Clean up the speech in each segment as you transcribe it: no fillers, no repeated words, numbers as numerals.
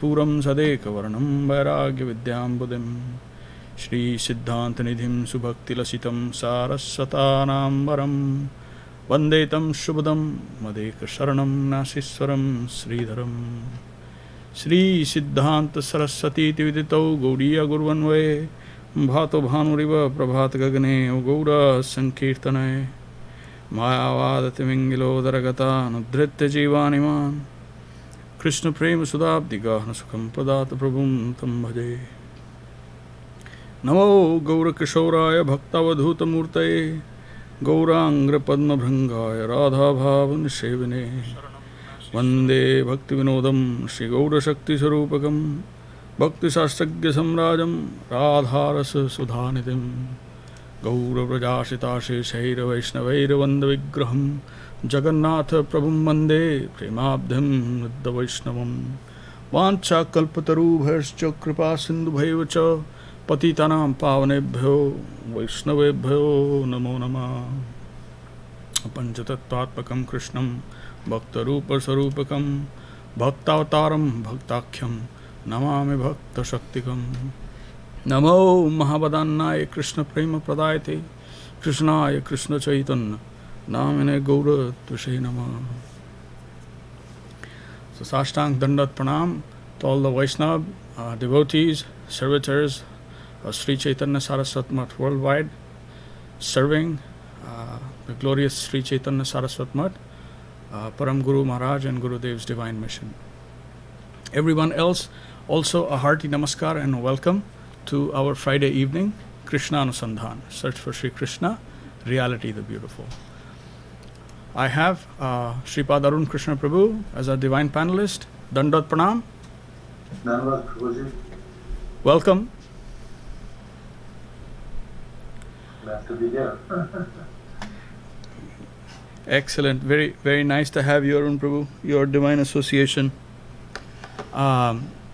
Puram Sadekavarnam Vairagya Vidyam Buddhim Shri Siddhantanidhim Subhakti Lasitam Saraswatanam Varam Vandetam Shubhadam Madeka Sharanam Nasiswaram Śrīdharam Shri Siddhanta Saraswati Tividitau Gauriya Gurvanve Bhato Bhanuriva Prabhat Gagne Gaura Sankirtanaye Mayavadati Mingilo Daragata Nudhritya Jivaniman Krishna Prema Sudabdiga Sukham Pradata Prabhum Tam Bhaje Namo Gaura Kishoraya Bhaktavadhuta Murtaye Gaurangra Padma Bhrangaya Radha Bhavan Shevane Vande Bhakti Vinodam Shri Gaura Shakti Sarupakam Bhakti Sastragya Samrajam Radharasa Sudhanitim Gaura Vrajashita Shaira Vaishnaveira Vanda Vigraham Jagannatha Prabhum Vande Premabdham Nidda Vaishnavam Vancha Kalpataru Bharscha Kripa Sindhu Bhaivacha Patitanam Pavanebhyo Vaishnavebhyo Namo Nama Panchatattvatmakam Krishnam Bhakta Rupa Sarupakam Bhaktavataram Bhaktakhyam Namami Bhakta Shaktikam Namo Mahabadannaya Krishna Prema Pradayate Krishnaya Krishna Chaitanya Namine Gaura Tushe Nama. So Sashtang Dandat Pranam to all the Vaishnava devotees, servitors of Sri Chaitanya Saraswat Math worldwide, serving the glorious Sri Chaitanya Saraswat Math, Param Guru Mahārāj and Guru Dev's divine mission. Everyone else, also a hearty namaskar and welcome to our Friday evening Krishna Anusandhan, search for Sri Krishna, reality the beautiful. I have Shripad Arun Krishna Prabhu as our divine panelist. Dandat Pranam. Dandat Prabhuji. Welcome. Glad to be here. Excellent. Very, very nice to have you, Arun Prabhu, your divine association.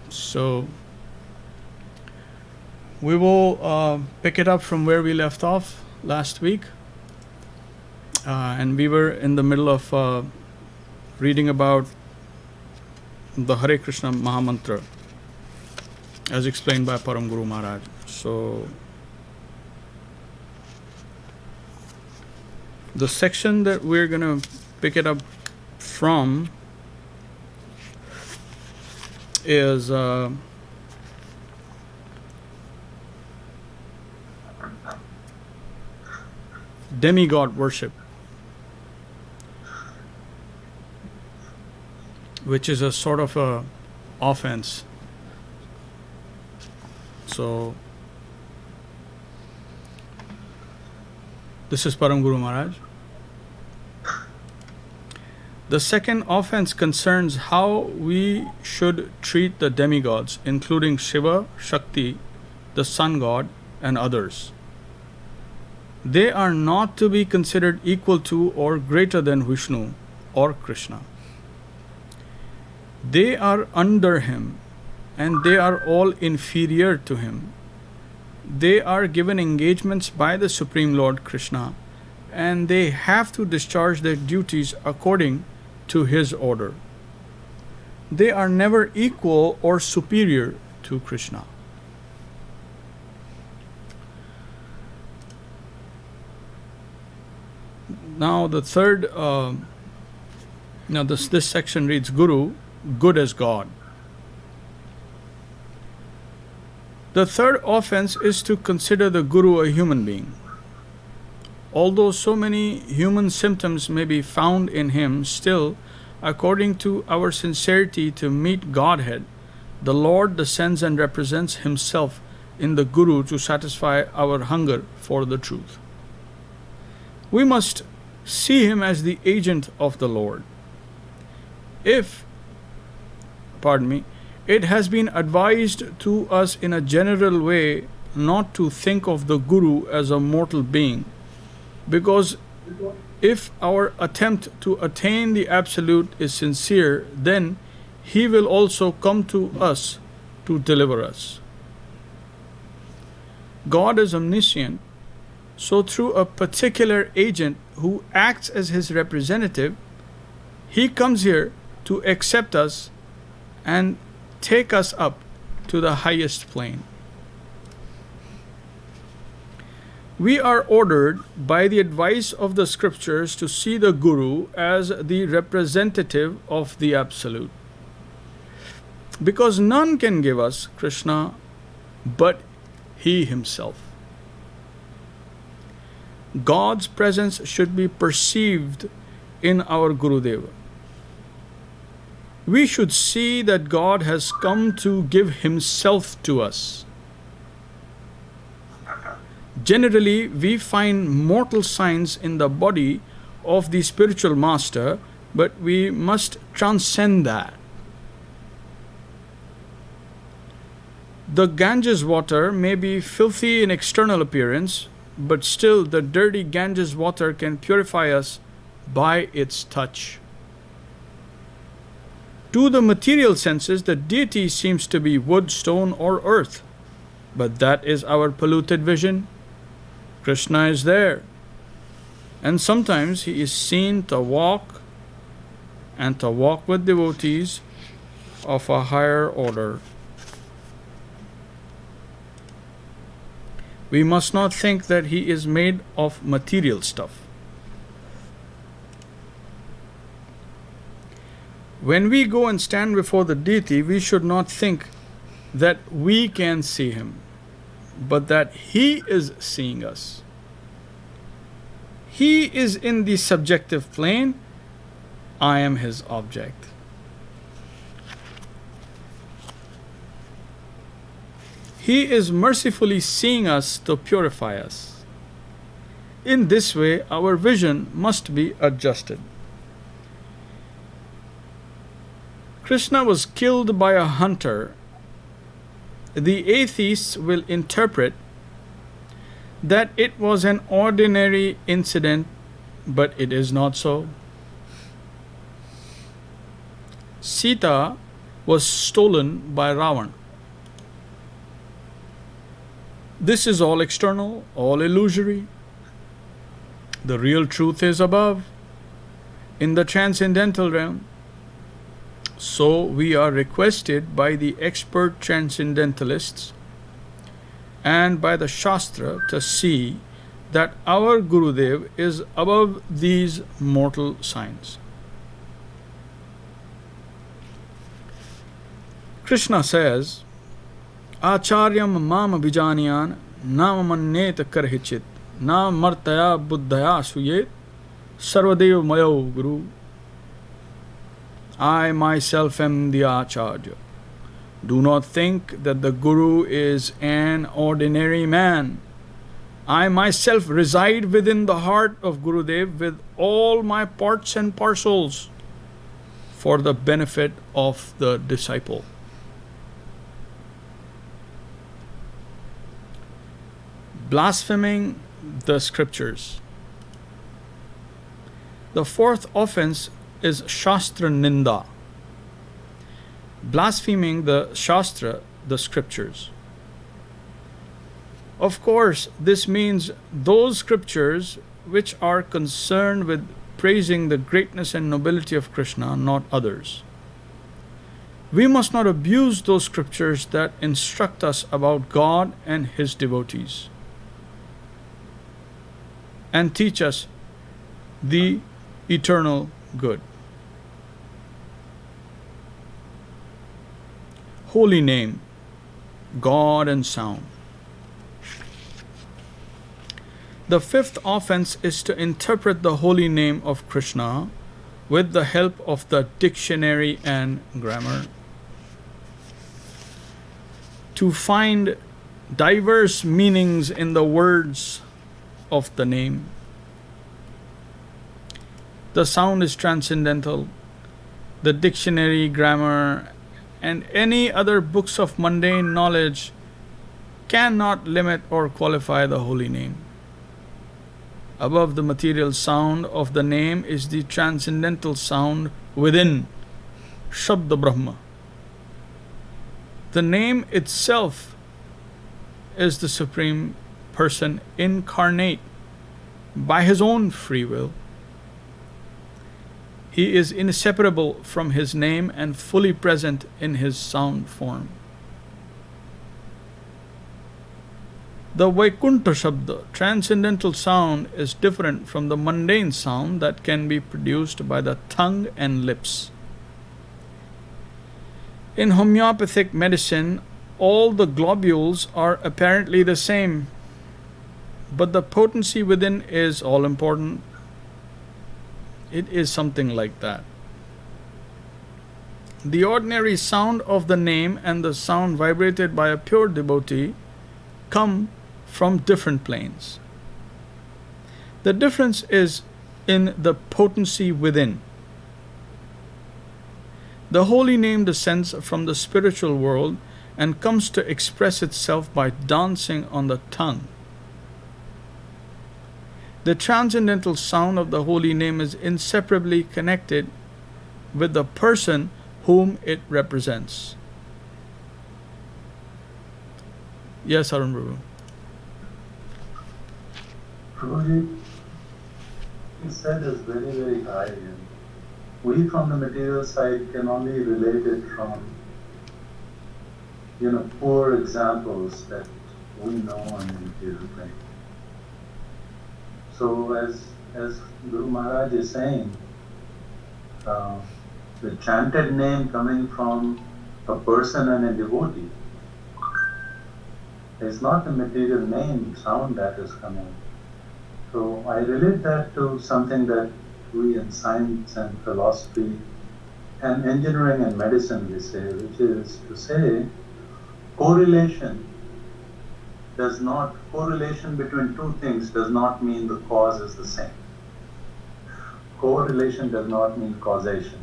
So we will pick it up from where we left off last week. And we were in the middle of reading about the Hare Krishna Mahamantra as explained by Param Guru Mahārāj. So the section that we're going to pick it up from is demigod worship, which is a sort of a offense. So this is Param Guru Mahārāj. The second offense concerns how we should treat the demigods, including Shiva, Shakti, the sun god, and others. They are not to be considered equal to or greater than Vishnu or Krishna. They are under him and they are all inferior to him. They are given engagements by the Supreme Lord Krishna and they have to discharge their duties according to his order. They are never equal or superior to Krishna. Now the third, this section reads Guru, good as God. The third offense is to consider the Guru a human being. Although so many human symptoms may be found in him, still, according to our sincerity to meet Godhead, the Lord descends and represents himself in the Guru to satisfy our hunger for the truth. We must see him as the agent of the Lord. It has been advised to us in a general way not to think of the Guru as a mortal being, because if our attempt to attain the Absolute is sincere, then he will also come to us to deliver us. God is omniscient, so through a particular agent who acts as his representative, he comes here to accept us and take us up to the highest plane. We are ordered by the advice of the scriptures to see the Guru as the representative of the Absolute. Because none can give us Krishna but He Himself. God's presence should be perceived in our Gurudeva. We should see that God has come to give Himself to us. Generally, we find mortal signs in the body of the spiritual master, but we must transcend that. The Ganges water may be filthy in external appearance, but still the dirty Ganges water can purify us by its touch. To the material senses, the deity seems to be wood, stone, or earth, but that is our polluted vision. Krishna is there, and sometimes He is seen to walk with devotees of a higher order. We must not think that He is made of material stuff. When we go and stand before the deity, we should not think that we can see Him, but that He is seeing us. He is in the subjective plane. I am His object. He is mercifully seeing us to purify us. In this way, our vision must be adjusted. Krishna was killed by a hunter. The atheists will interpret that it was an ordinary incident, but it is not so. Sita was stolen by Ravan. This is all external, all illusory. The real truth is above, in the transcendental realm. So we are requested by the expert transcendentalists and by the Shastra to see that our Gurudev is above these mortal signs. Krishna says, Acharyam mam vijanyan nam mannet karhichit na martaya buddhaya suyet sarvadev mayo guru. I myself am the Acharya. Do not think that the Guru is an ordinary man. I myself reside within the heart of Gurudev with all my parts and parcels for the benefit of the disciple. Blaspheming the scriptures. The fourth offense is Shastra Ninda. Blaspheming the Shastra, the scriptures. Of course, this means those scriptures which are concerned with praising the greatness and nobility of Krishna, not others. We must not abuse those scriptures that instruct us about God and His devotees and teach us the eternal good. Holy name, God and sound. The fifth offense is to interpret the holy name of Krishna with the help of the dictionary and grammar. To find diverse meanings in the words of the name. The sound is transcendental. The dictionary, grammar, and any other books of mundane knowledge cannot limit or qualify the holy name. Above the material sound of the name is the transcendental sound within, Shabda Brahma. The name itself is the Supreme Person incarnate by His own free will. He is inseparable from his name and fully present in his sound form. The Vaikuntha Shabda, transcendental sound, is different from the mundane sound that can be produced by the tongue and lips. In homeopathic medicine, all the globules are apparently the same, but the potency within is all important. It is something like that. The ordinary sound of the name and the sound vibrated by a pure devotee come from different planes. The difference is in the potency within. The holy name descends from the spiritual world and comes to express itself by dancing on the tongue. The transcendental sound of the holy name is inseparably connected with the person whom it represents. Yes, Arun Prabhu. Prabhuji, he said is very, very high. And we from the material side can only relate it from, poor examples that we know on the material plane. So as Guru Mahārāj is saying, the chanted name coming from a person and a devotee is not the material name sound that is coming. So I relate that to something that we in science and philosophy and engineering and medicine we say, which is to say correlation between two things does not mean the cause is the same. Correlation does not mean causation.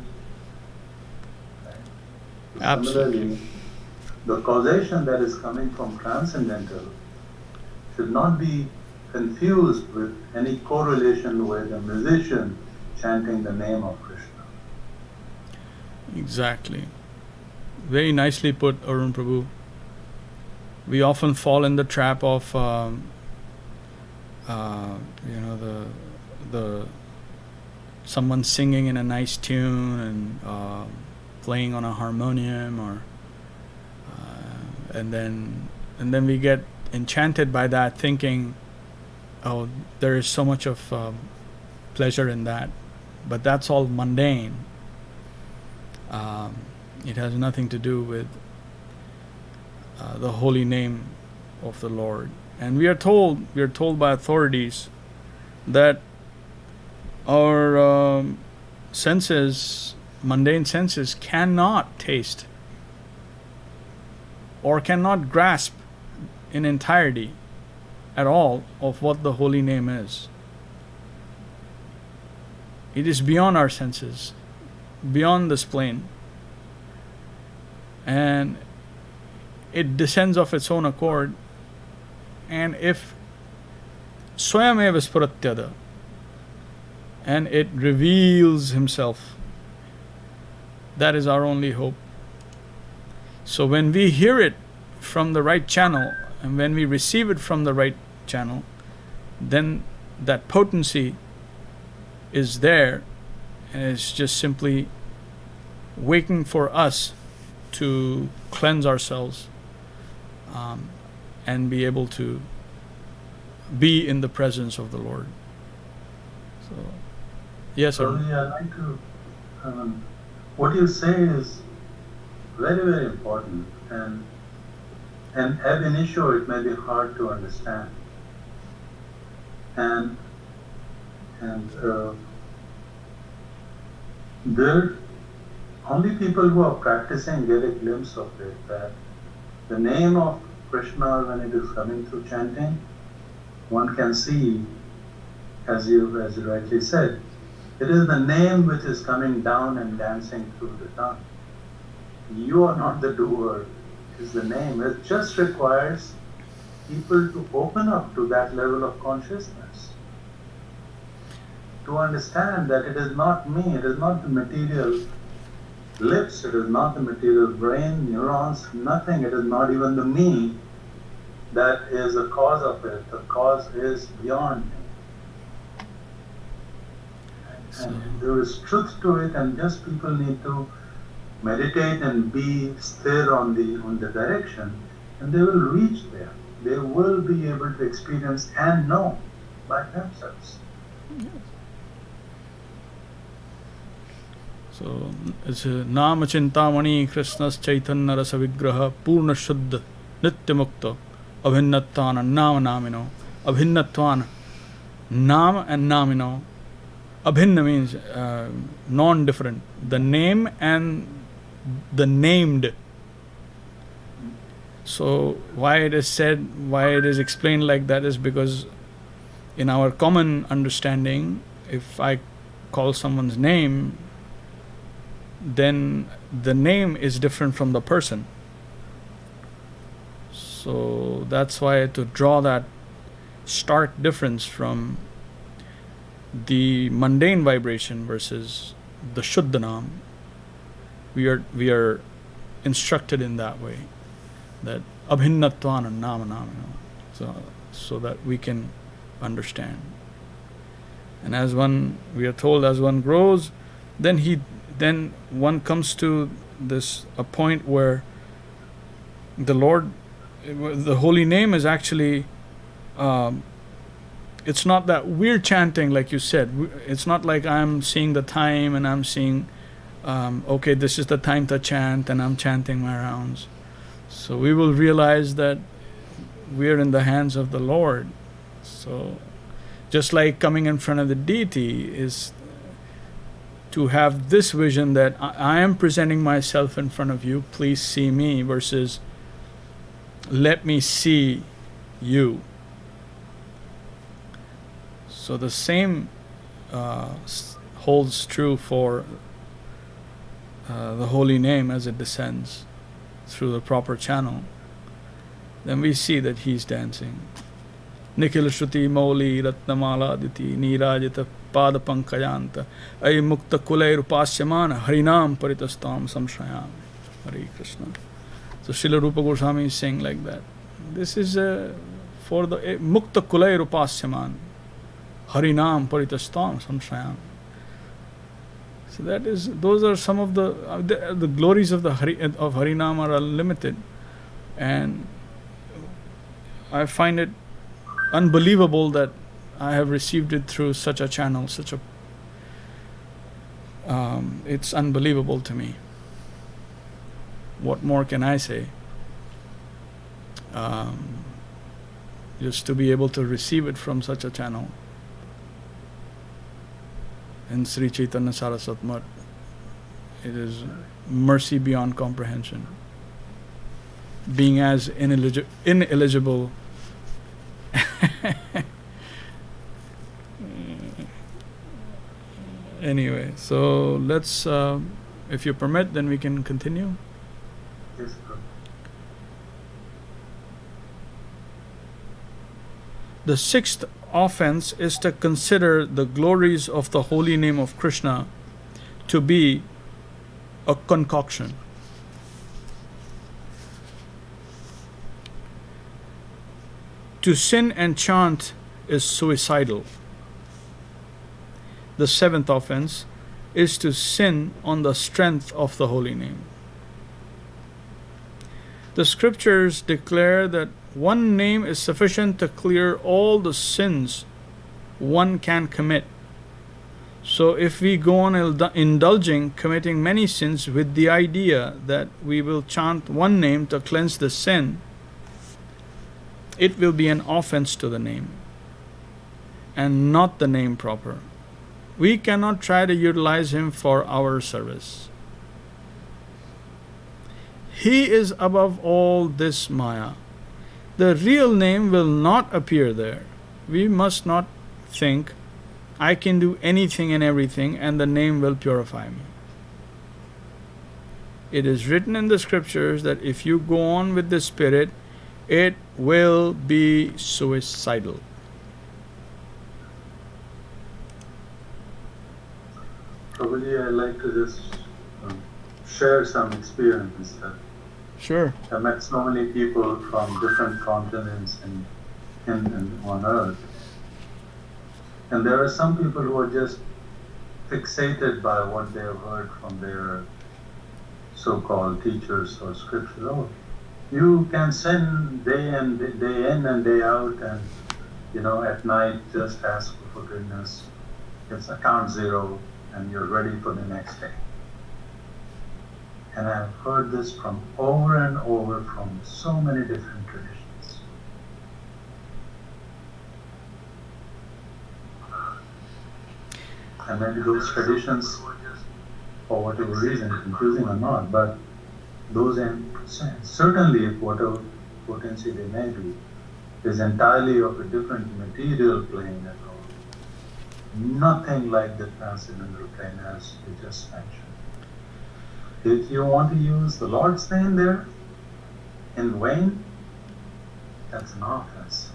Right? Absolutely. Similarly, the causation that is coming from transcendental should not be confused with any correlation with a musician chanting the name of Krishna. Exactly. Very nicely put, Arun Prabhu. We often fall in the trap of, the someone singing in a nice tune and playing on a harmonium, or and then we get enchanted by that, thinking, oh, there is so much of pleasure in that, but that's all mundane. It has nothing to do with the holy name of the Lord. And we are told by authorities that our senses, mundane senses, cannot taste or cannot grasp in entirety at all of what the holy name is. It is beyond our senses, beyond this plane, and it descends of its own accord. And if Swayameva Spuratyada, and it reveals himself, that is our only hope. So when we hear it from the right channel, and when we receive it from the right channel, then that potency is there, and it's just simply waiting for us to cleanse ourselves and be able to be in the presence of the Lord. So, yes, sir. I'd like to, what you say is very, very important, and ab initio it may be hard to understand. And there, only people who are practicing get a glimpse of it, that the name of Krishna, when it is coming through chanting, one can see, as you rightly said, it is the name which is coming down and dancing through the tongue. You are not the doer, it is the name. It just requires people to open up to that level of consciousness, to understand that it is not me, it is not the material lips, it is not the material brain, neurons, nothing, it is not even the me that is the cause of it. The cause is beyond me. And there is truth to it, and just people need to meditate and be still on the direction, and they will reach there. They will be able to experience and know by themselves. So it's Nama Chintamani Krishna's Chaitanya Rasa Vigraha Purna Shuddha Nitya Mukta Abhinnatvana Nama Namino. Abhinnatvana, Nama and Namino. Abhinna means non-different. The name and the named. So why it is said, why it is explained like that is because in our common understanding, if I call someone's name, then the name is different from the person. So that's why to draw that stark difference from the mundane vibration versus the Shuddhanam, we are instructed in that way, that Abhinnatvana Nama Namino, so that we can understand. And as we are told, as one grows, then one comes to a point where the Lord, the holy name is actually, it's not that we're chanting like you said. It's not like I'm seeing the time and I'm seeing, okay, this is the time to chant and I'm chanting my rounds. So we will realize that we're in the hands of the Lord. So just like coming in front of the deity is to have this vision that I am presenting myself in front of you, please see me, versus let me see you. So the same holds true for the holy name as it descends through the proper channel. Then we see that he's dancing. Nikhil Shruti Mauli Ratnamala Diti Nirajita Pada Pankayanta Ay Mukta Kulay Rupasyamana Harinam Paritastam Samshayam. Hare Krishna. So Śrīla Rupa Goswāmī is saying like that. This is for the Mukta Kulay Rupasyaman Harinam Paritastam Samshayam. So those are some of the glories of Harinam are unlimited, and I find it unbelievable that I have received it through such a channel, it's unbelievable to me. What more can I say? Just to be able to receive it from such a channel. In Sri Chaitanya Saraswat Math, it is mercy beyond comprehension. Being as ineligible anyway, so let's, if you permit, then we can continue. Yes, sir. The sixth offense is to consider the glories of the holy name of Krishna to be a concoction. To sin and chant is suicidal. The seventh offense is to sin on the strength of the holy name. The scriptures declare that one name is sufficient to clear all the sins one can commit. So if we go on indulging, committing many sins with the idea that we will chant one name to cleanse the sin, it will be an offense to the name and not the name proper. We cannot try to utilize him for our service. He is above all this Maya. The real name will not appear there. We must not think, I can do anything and everything and the name will purify me. It is written in the scriptures that if you go on with the spirit, it will be suicidal. Prabhuji, I'd like to just share some experience. Sure. I met so many people from different continents and on earth. And there are some people who are just fixated by what they have heard from their so-called teachers or scriptures. Oh, you can sin day in and day out, and at night just ask for forgiveness. It's account zero, and you're ready for the next day. And I've heard this from over and over from so many different traditions. And maybe those traditions, for whatever reason, confusing or not, but those certainly, whatever potency they may be, is entirely of a different material plane at all. Nothing like the transcendental plane as we just mentioned. If you want to use the Lord's name there in vain, that's an offense.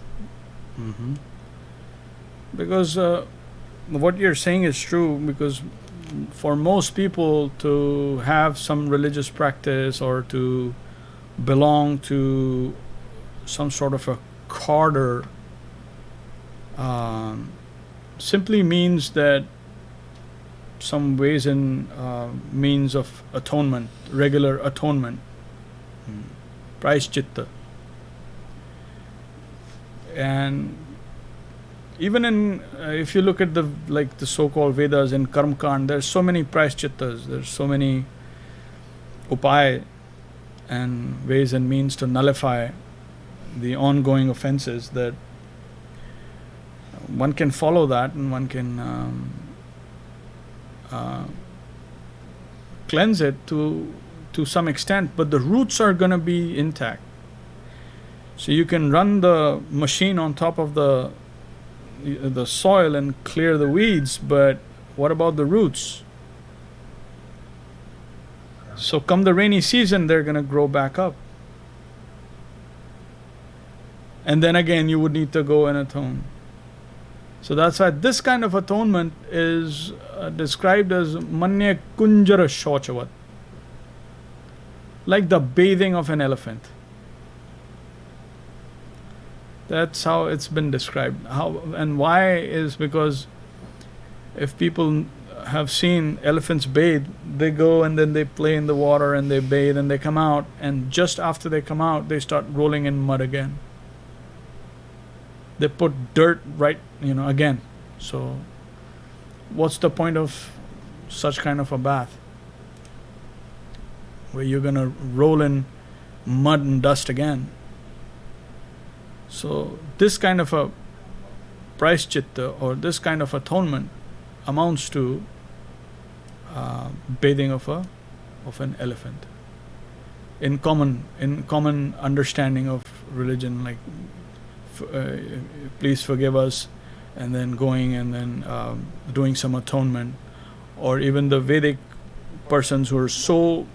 Mm-hmm. Because what you're saying is true, because for most people to have some religious practice or to belong to some sort of a cadre simply means that some ways and means of atonement, regular atonement, prashchitta. And even in if you look at the so-called Vedas in Karma Kand, there's so many prashchittas, there's so many upaya and ways and means to nullify the ongoing offenses that one can follow that, and one can cleanse it to some extent, but the roots are going to be intact. So you can run the machine on top of the soil and clear the weeds, but what about the roots? So come the rainy season, they're going to grow back up. And then again, you would need to go and atone. So that's why this kind of atonement is described as manya kunjara shochavat, like the bathing of an elephant. That's how it's been described. How and why is because if people have seen elephants bathe, they go and then they play in the water and they bathe and they come out, and just after they come out, they start rolling in mud again. They put dirt right, again. So what's the point of such kind of a bath where you're going to roll in mud and dust again? So this kind of a prashchitta or this kind of atonement amounts to bathing of an elephant. In common understanding of religion, like please forgive us, and then going and then doing some atonement, or even the Vedic persons who are so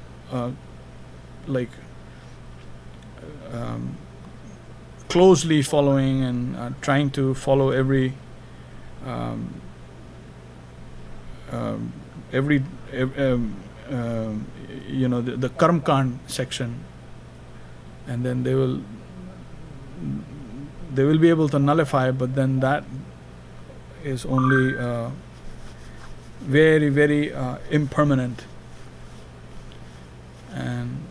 closely following and trying to follow the Karma Kand section, and then they will be able to nullify, but then that is only very, very impermanent, and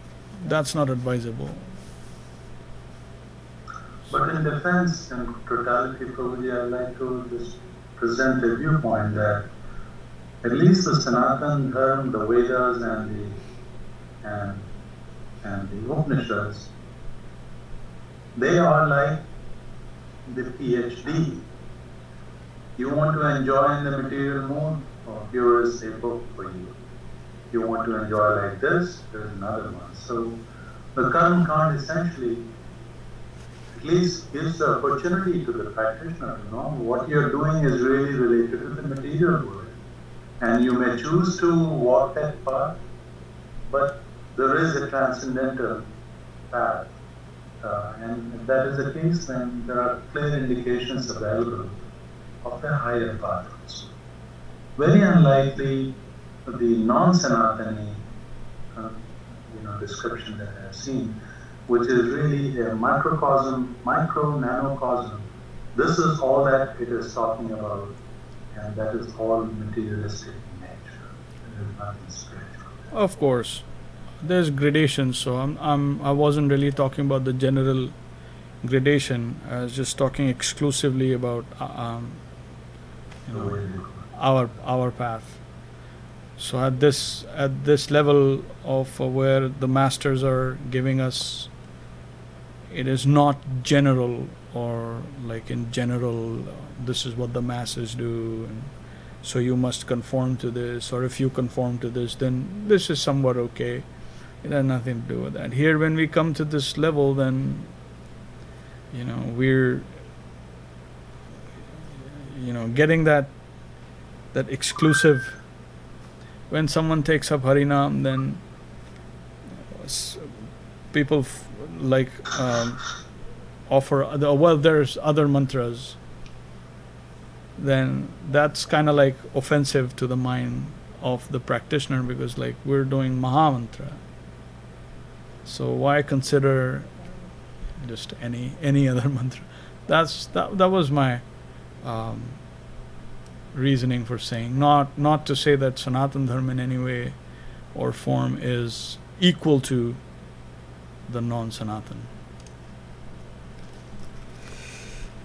that's not advisable. But in defense and totality, Prabhuji, I'd like to just present a viewpoint that at least the Sanatana Dharma, the Vedas and the Upanishads, they are like the PhD. You want to enjoy in the material mode? Oh, here is a book for you. You want to enjoy like this? There's another one. So the Karma Kand essentially at least gives the opportunity to the practitioner to know what you're doing is really related to the material world. And you may choose to walk that path, but there is a transcendental path. And if that is the case, then there are clear indications available of a higher path also. Very unlikely the non-Sanatani description that I have seen, which is really a microcosm, micro-nanocosm. This is all that it is talking about and that is all materialistic in nature. There is nothing spiritual. Of course, there's gradations. So I wasn't really talking about the general gradation. I was just talking exclusively about our path. So at this level of where the masters are giving us, it is not general or like in general, this is what the masses do, and so you must conform to this, or if you conform to this, then this is somewhat okay. It has nothing to do with that. Here, when we come to this level, then we're getting that exclusive. When someone takes up Harinam, then people offer there's other mantras. Then that's kind of like offensive to the mind of the practitioner, because like we're doing Maha Mantra. So why consider just any other mantra? That was my reasoning for saying, not to say that Sanatana Dharma in any way or form is equal to the non-Sanatana.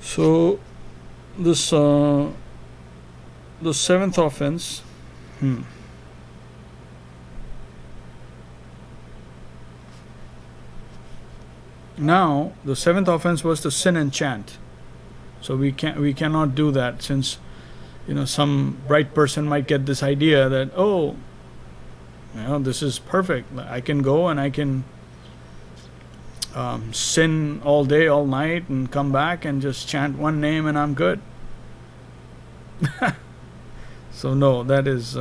So this the seventh offense. Now the seventh offense was to sin and chant. So we cannot do that, since some bright person might get this idea that this is perfect. I can go and I can sin all day, all night, and come back and just chant one name and I'm good. So no, that is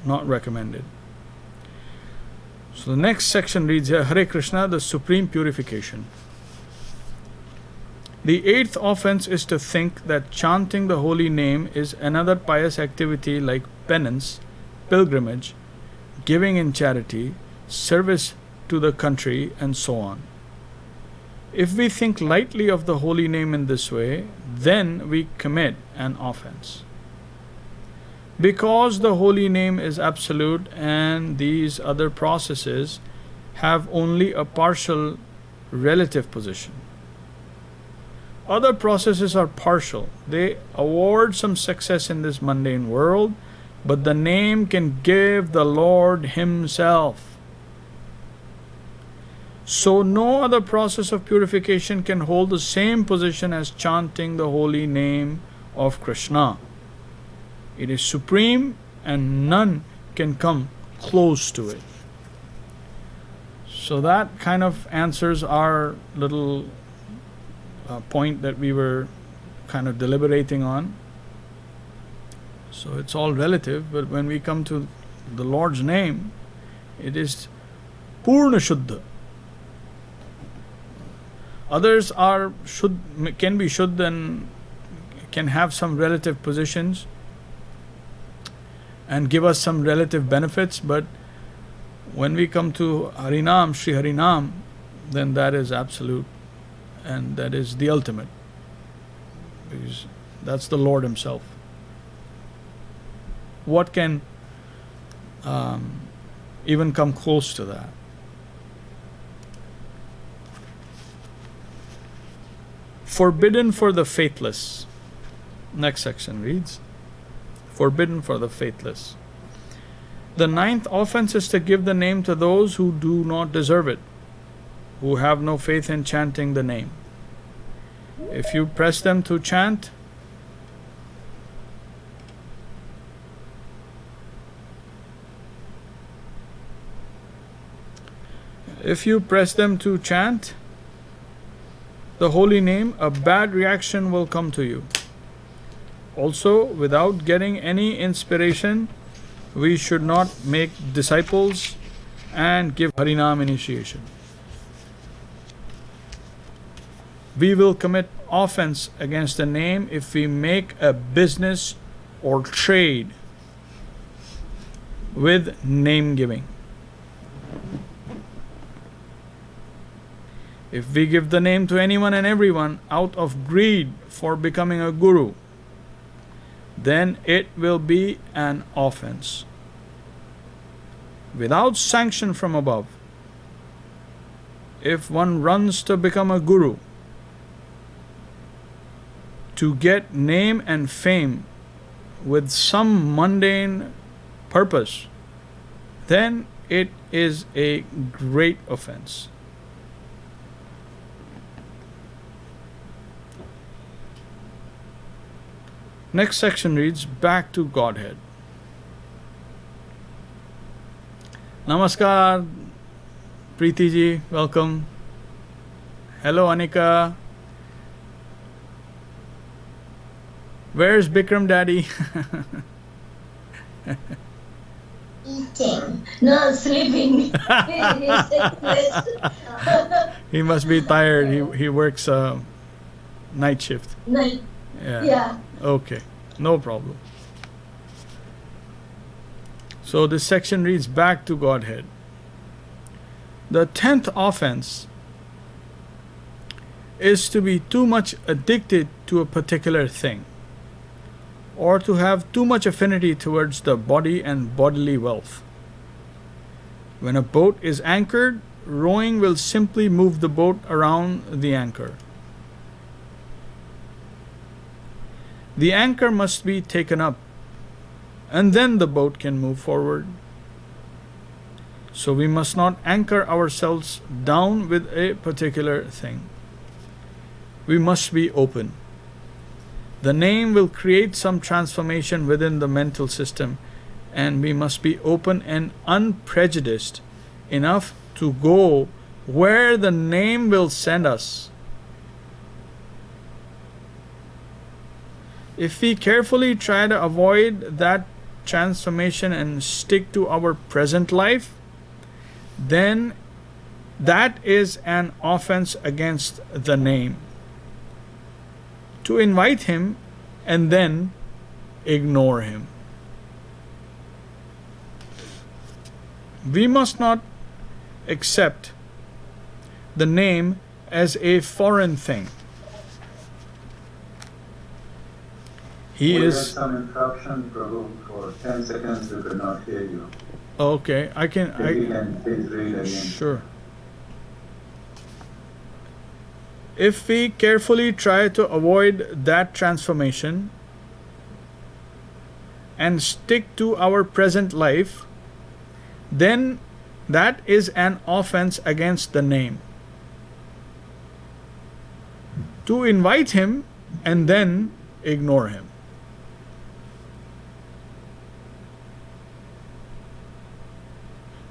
not recommended. So the next section reads here, Hare Krishna, the supreme purification. The eighth offense is to think that chanting the holy name is another pious activity like penance, pilgrimage, giving in charity, service to the country, and so on. If we think lightly of the holy name in this way, then we commit an offense. Because the holy name is absolute and these other processes have only a partial relative position. Other processes are partial. They award some success in this mundane world, but the name can give the Lord Himself. So no other process of purification can hold the same position as chanting the holy name of Krishna. It is supreme and none can come close to it. So that kind of answers our little point that we were kind of deliberating on. So it's all relative, but when we come to the Lord's name, it is Purna Shuddha. Others can be Shuddha and can have some relative positions and give us some relative benefits, but when we come to Harinam, Sri Harinam, then that is absolute and that is the ultimate, because that's the Lord Himself. What can even come close to that? Forbidden for the faithless. Next section reads, forbidden for the faithless. The ninth offense is to give the name to those who do not deserve it, who have no faith in chanting the name. If you press them to chant, the holy name, a bad reaction will come to you. Also, without getting any inspiration, we should not make disciples and give Harinam initiation. We will commit offense against the name if we make a business or trade with name giving. If we give the name to anyone and everyone out of greed for becoming a guru, then it will be an offense. Without sanction from above, if one runs to become a guru to get name and fame with some mundane purpose, then it is a great offense. Next section reads, Back to Godhead. Namaskar, Preeti ji, welcome. Hello, Anika. Where's Bikram Daddy? Eating, no sleeping. He must be tired. He works night shift. Night. Yeah. Okay, no problem. So this section reads, Back to Godhead. The 10th offense is to be too much addicted to a particular thing, or to have too much affinity towards the body and bodily wealth. When a boat is anchored, rowing will simply move the boat around the anchor. The anchor must be taken up, and then the boat can move forward. So we must not anchor ourselves down with a particular thing. We must be open. The name will create some transformation within the mental system, and we must be open and unprejudiced enough to go where the name will send us. If we carefully try to avoid that transformation and stick to our present life, then that is an offense against the name. To invite him and then ignore him. We must not accept the name as a foreign thing. We had some interruption, Prabhu. For 10 seconds we could not hear you. Okay, If you can please read again. Sure. If we carefully try to avoid that transformation and stick to our present life, then that is an offense against the name. To invite him and then ignore him.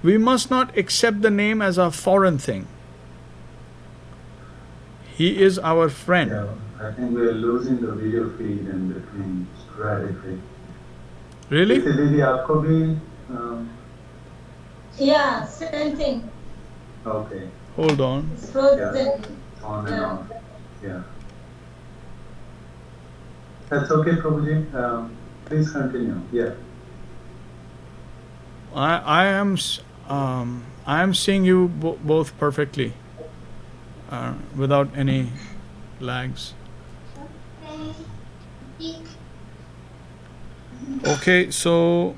We must not accept the name as a foreign thing. He is our friend. Yeah, I think we are losing the video feed in between sporadically. Really? Didi, aapko bhi, Yeah, same thing. okay. Hold on. It's frozen. Yeah. On and on. Yeah. That's okay, Prabhuji. Please continue. Yeah. I am seeing you both perfectly, without any lags. Okay, so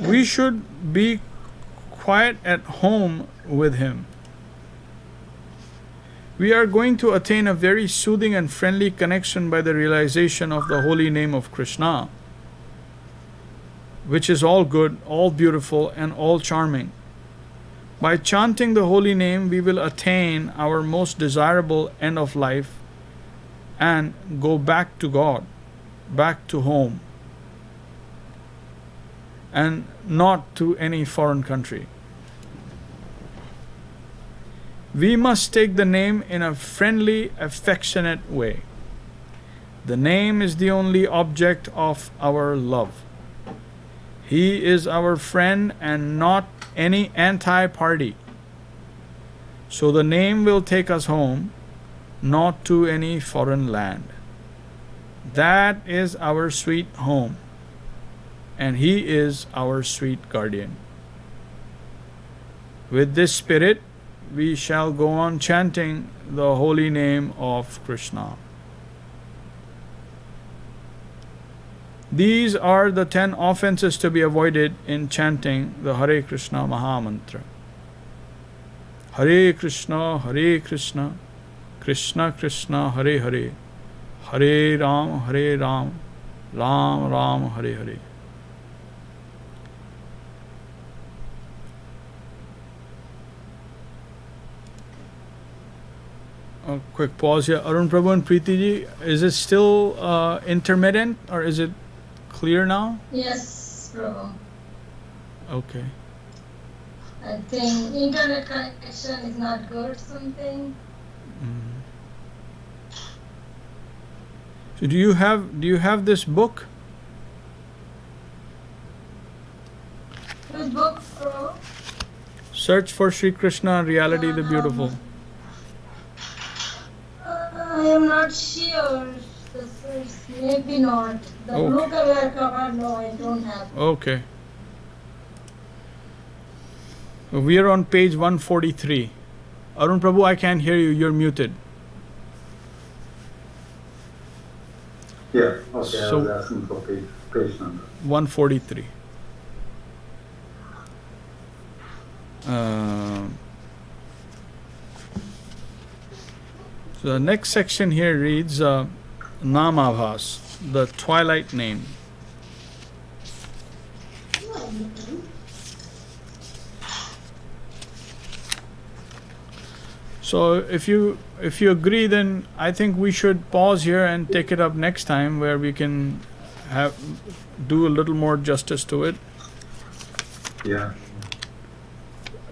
we should be quiet at home with him. We are going to attain a very soothing and friendly connection by the realization of the holy name of Krishna, which is all good, all beautiful, and all charming. By chanting the holy name, we will attain our most desirable end of life and go back to God, back to home, and not to any foreign country. We must take the name in a friendly, affectionate way. The name is the only object of our love. He is our friend and not any anti-party. So the name will take us home, not to any foreign land. That is our sweet home, and he is our sweet guardian. With this spirit, we shall go on chanting the holy name of Krishna. These are the 10 offenses to be avoided in chanting the Hare Krishna Mahamantra. Hare Krishna, Krishna Krishna, Hare Hare, Hare Ram, Ram Ram, Hare Hare. A quick pause here. Arun Prabhu and Preeti ji, is it still intermittent or is it clear now? Yes, Prabhu. Okay. I think internet connection is not good, something. So do you have this book? Which book, Prabhu? Search for Sri Krishna, Reality the Beautiful. I am not sure. The first, maybe not. The Okay. blue color cover, no, I don't have. Okay. We are on page 143. Arun Prabhu, I can't hear you. You're muted. Yeah, okay, I So- was asking for page number. 143. So the next section here reads Namabhas, the twilight name. So if you agree, then I think we should pause here and take it up next time, where we can do a little more justice to it. Yeah.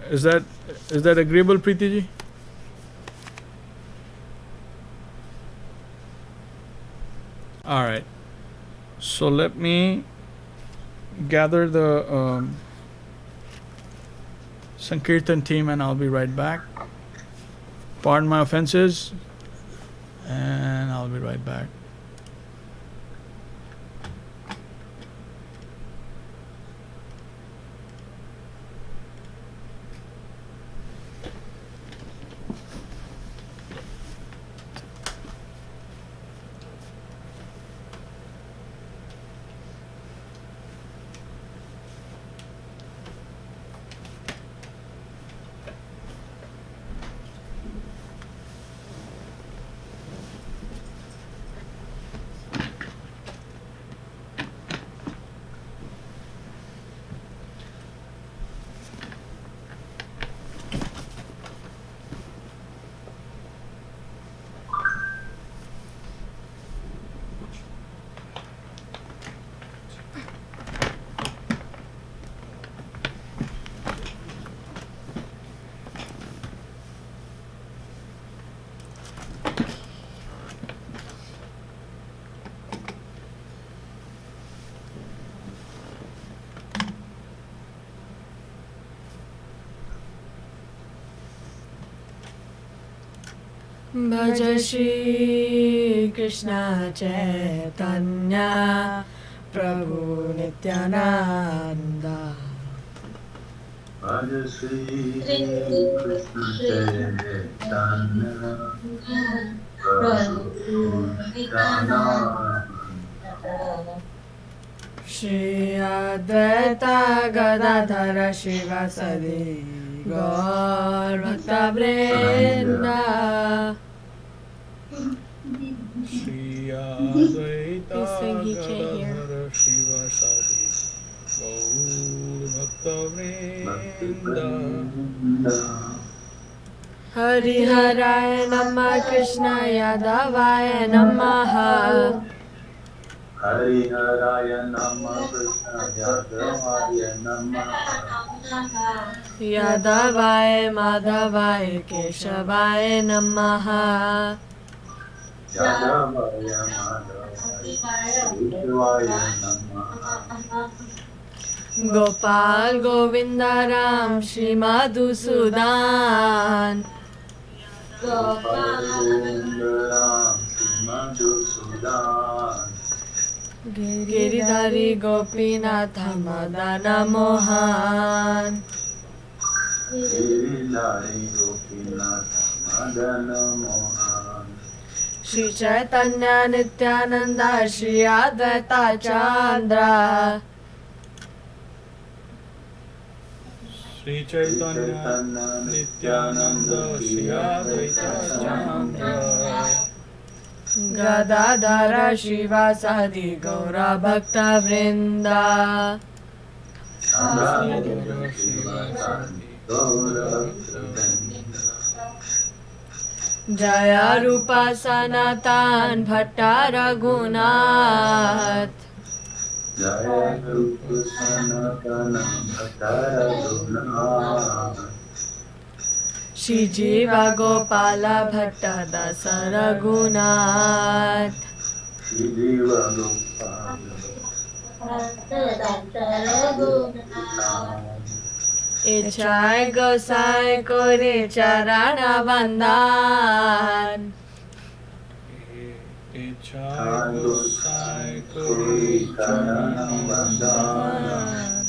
Is that agreeable, Preeti ji? All right. So let me gather the Sankirtan team and I'll be right back. Pardon my offenses, and I'll be right back. भज श्री कृष्ण चैतन्य प्रभु Nityanand Bhaja Shri Krishna Chaitanya Prabhu Nityananda Shri Advaita Gadadhar शिवासदि Gaur भक्तवृंद Shri Advaita He's saying he can't hear. Gadadhara Shivasadi Gaur Bhaktavrinda. हरिहराय नमः कृष्ण यादवाय नमः Hariharaya Nama Krishna Yadavaya Nama यादवाय माधवाय केशवाय नमः Yadavaya Madhavaya Vishwaya Nama Gopal Govind Ram Shri Madhusudan Gopalandaram Madhusudan गिरिधरी Gopinath Madan Mohan Giridhari Gopi Gopinath Madana Mohan. Shri Chaitanya Nityananda Shri Advaita Chandra. Shri Chaitanya Nityananda Shri Advaita Chandra. Gadadhara Shivasadi Gaura Bhakta Vrinda. Jaya Rupa Sanatan Bhatta Raghunath. Jaya Rupa Sanatana Bhatta Raghunath. Shri Jiva Gopala Bhatta Dasa Raghunath. Shri Jiva Gopala Ichai Gosai Kore Charana Vandan. Ichai Gosai Kori Charana Vandan.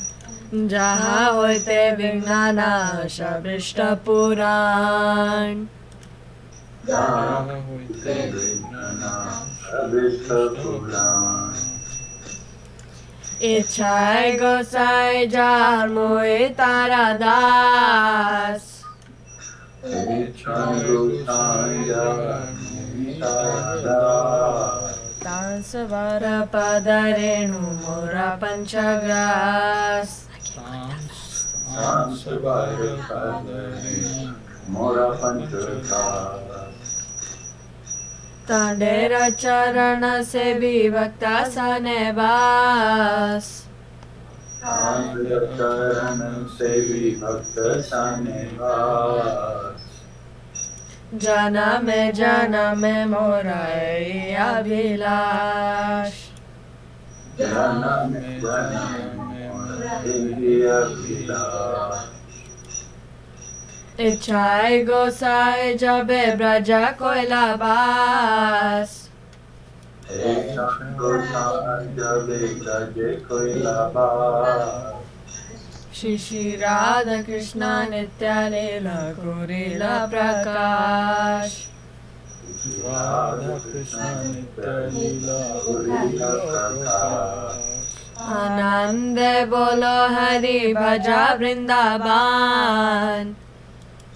Jaha hoite Vignana Shabishta Puran. Jaha hoite Vignana Shabishta Puran. Ichai Gosai Jar Moe Taradas. Ichai Gosai Jar Moe Taradas. Tansavara Padarenu Mora Panchagras. Tansavara Padarenu Mora Panchagras. Tandera Charana Se Bhakta Sanebas. Tandera Charana Se Bhakta Sanebas. Janame Morai Abhilash. Janame Morai Abhilash. Ichai Gosai Jabe Braja Koilabas. Ichai Gosai Jabe Braja Koilabas. Shri Shri Radha Krishna Nitya Leela Gurila Prakash. Radha Krishna Nitya Leela Gurila Prakash. Anande Bolo Hari Bhaja Vrindavan.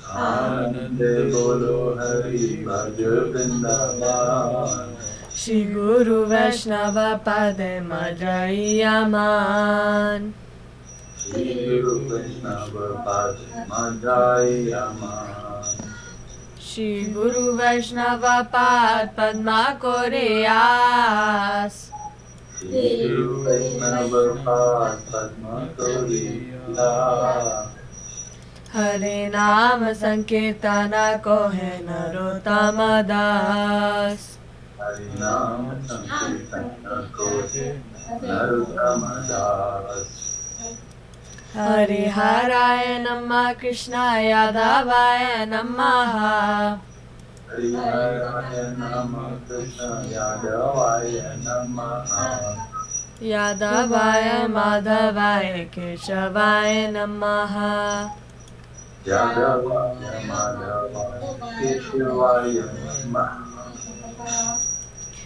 Anande Bolo Hari Bhaja Vrindavan. Shri Guru Vaishnava Pade Majai Aman. Shri Guru Vaishnava Pade Majai Aman. Shri Guru Vaishnava Pad Padma Koreyas. Shri Guru Vaishnava Pad Padma Koreyas. Hare Naam Sankirtana Kohe Narottama Das. Harinam Sankirtana Kohe Narottama Das. Hari Haraya Namah Krishnaya Yadavaya Namaha. Hari Haraya Namah Krishna Yadavaya Namaha. Yadavaya Madhavaya Keshavaya Namaha. Yadavaya Madhavaya Keshivaya Namaha.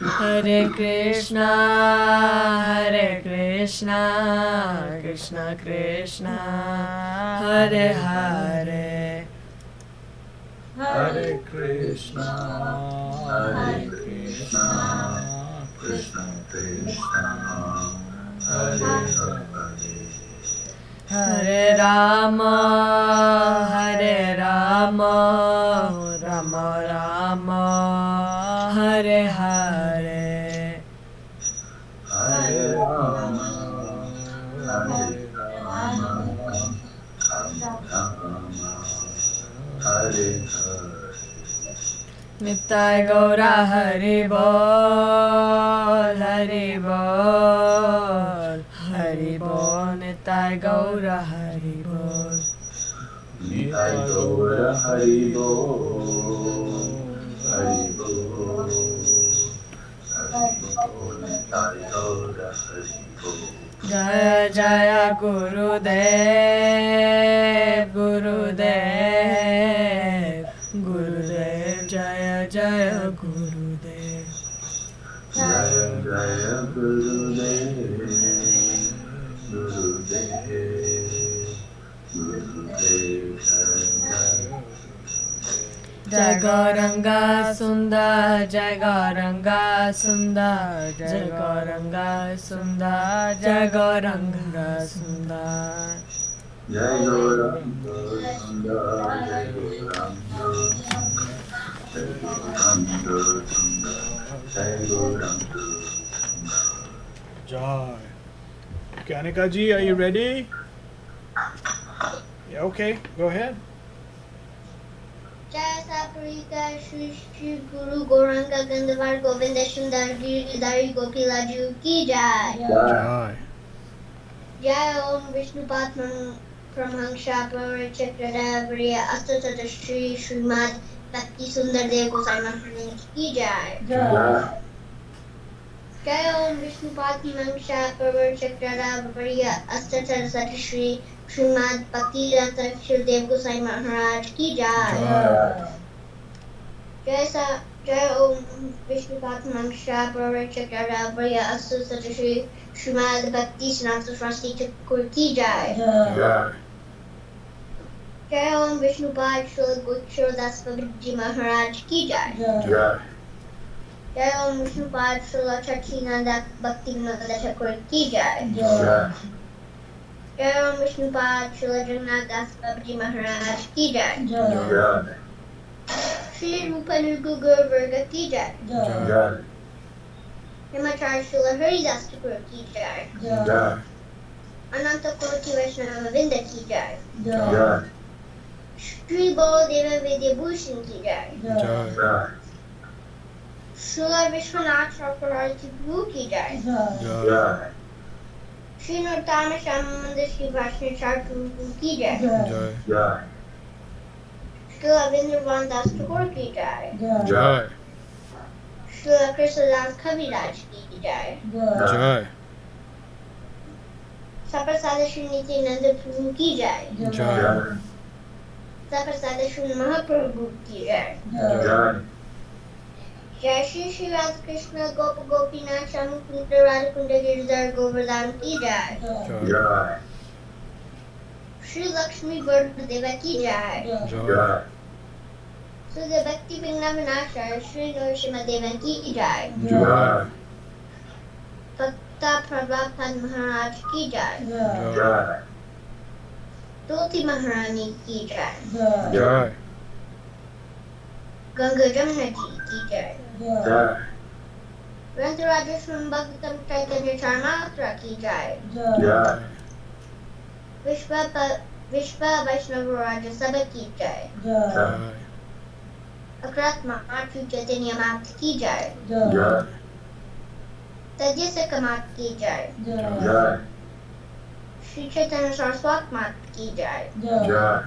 Hare Krishna, Krishna Krishna, Hare Hare. Hare Krishna, Krishna Krishna, Hare Hare. Hare Rama, Rama Rama, Hare Hare. Hare Rama, Hare Hare. Nittai Gaura Hari Bol, Hari Bol, Nittai Gaura Hari Bol. Nittai Gaura Hari Bol, Hari Bol, Nittai Gaura Hari Bol. Jaya Jaya Gurudev, Gurudev, Gurudev, Gurudev Sharanam. Jai Gauranga Sundar, Jai Gauranga Sundar, Jai Gauranga Sundar, Jai Gauranga Sundar. Jai Gauranga Sundar, Jai Gauranga Sundar, Jai Gauranga Sundar, Jai Gauranga Sundar. Jai. Kanika ji, are you ready? Yeah, okay, go ahead. Jai Saparika Shri Shri Guru Gauranga Gandavar Govinda Sundar Giridhari Gopilaju Ki Jai. Jai. Jai Om Vishnupad Pramhangsha Parachakradavriya Astata Shri Srimad Bhakti Sundar Dev-Goswāmī Mahārāj Ki Jai. Jai. Jai Om Vishnupad Pramhangsha Parachakradavriya Astata Shri Srimad Bhakti Rakṣhak Dev-Goswāmī Mahārāj Ki Jai. Jai Om Vishnupad Pramhangsha Parachakradavriya Astata Shri Srimad Bhakti Saraswati Thakur Ki Jai. Jai. Jai Om Vishnupad Śrīla Gopinath Babaji Mahārāj Ki Jai. Jai. Jai Om Vishnupad Śrīla Chachinanda Bhakti Vinod Thakur Ki Jai. Jai. Jai Om Vishnupad Śrīla Jagannath Babaji Mahārāj Ki Jai. Jai. Shri Rupa Nirgugur Varga Ki Jai. Jai. Himachar Śrīla Haridas Thakur Ki Jai. Jai. Ananta Koti Vaishnava Vinda Ki Jai. Jai. Shri Baladeva Vidya Bhushan Ki Jai. Jai. Jai. Śrīla Vishwanath Chakravarti Prabhu Ki Jai. Jai. Shri Narottama Shama Mandir Shri Vaishnava Prabhu Ki Jai. Jai. Jai. Śrīla Vrindavan Das Thakur Ki Jai. Jai. Śrīla Krishna Das Kaviraj Ki Jai. Jai. Saprasada Shri Nityananda Prabhu Ki Jai. Jai. Saprasada Shri Mahaprabhu Ki Jai. Jai. Jai Shri Shri Radha Krishna Gopa Gopinath Shamukunda Radhakunda Giridhar Govardhan Ki Jai. Jai. Shri Lakshmi Vardadeva Ki Jai. Jai. Sudha Bhakti Vigna Vinashaya Shri Narasimha Deva Ki Jai. Jai. Bhakta Prabhupada Mahārāj Ki Jai. Jai. Tulsi Maharani Ki Jai. Jai. Ganga Jamuna Ji Ki Jai. Jai. Rantarajashram Bhagavatam Chaitanya Charmatra Ki Jai. Jai. Vishva Vaishnava Raja Sabha Ki Jai. Jai. Akrat Mahatma Chaitanya Mat Ki Jai. Jai. Tadyasa Kamat Ki Jai. Jai. Shri Chaitanya Saraswat Mat Ki Jai. Jai.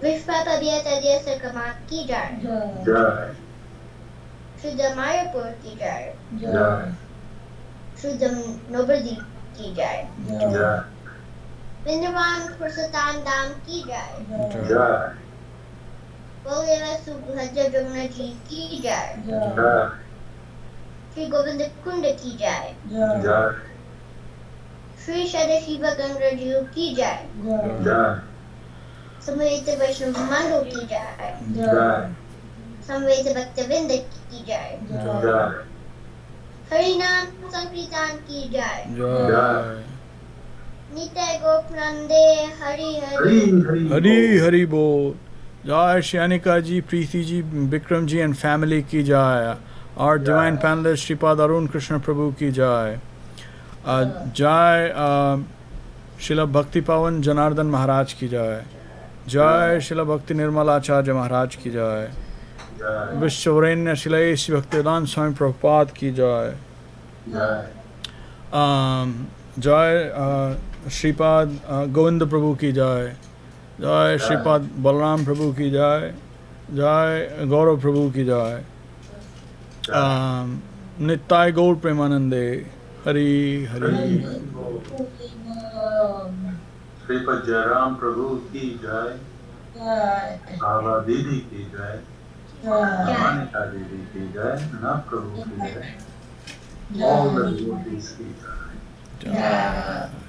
Vishva Pabya Tadyasa Kamat Ki Jai. Jai. Shuddha Mayapur Ki Jai. Jai. Shuddha Nobradip Ki Jai. Jai. Vrindavan Purushottam Dham Ki Jai. Jai. Baleva Subhaja Jamuna Ji Ki Jai. Jai. Shri Govinda Kunda Ki Jai. Jai. Shri Sadashiva Ganga Ji Ki Jai. Jai. Samveta Vaishnava Mandal Ki Jai. Jai. Samveta Bhaktavinda Ki Jai. Jai. Harinam Sankirtan Ki Jai. Jai. Nitai Gopnande Hari Hari. Hari Hari. Hari Hari Bol. Jai Shyanika ji, Preeti ji, Bikram ji and family ki jai. Our divine panelist Shripad Arun Krishna Prabhu ki jai. Jai Srila Bhakti Pawan Janardhan Mahārāj ki jai. Jai Srila Bhakti Nirmala Acharya Mahārāj ki jai. Jai. Vishwavaranya Srila A.C. Bhaktivedanta Swami Prabhupada ki jai. Jai. Jai Shripad Govinda Prabhu ki jai. Jai Shripad Balaram Prabhu ki jai. Jai Gaurav Prabhu ki jai. Nittai Gaur Premanande. Hari Hari. Sripad Jairam Prabhu ki jai. Bhava Didi ki jai. Manika Didi ki jai. Nana Prabhu ki jai. all the devotees Śrīdhar. Jai.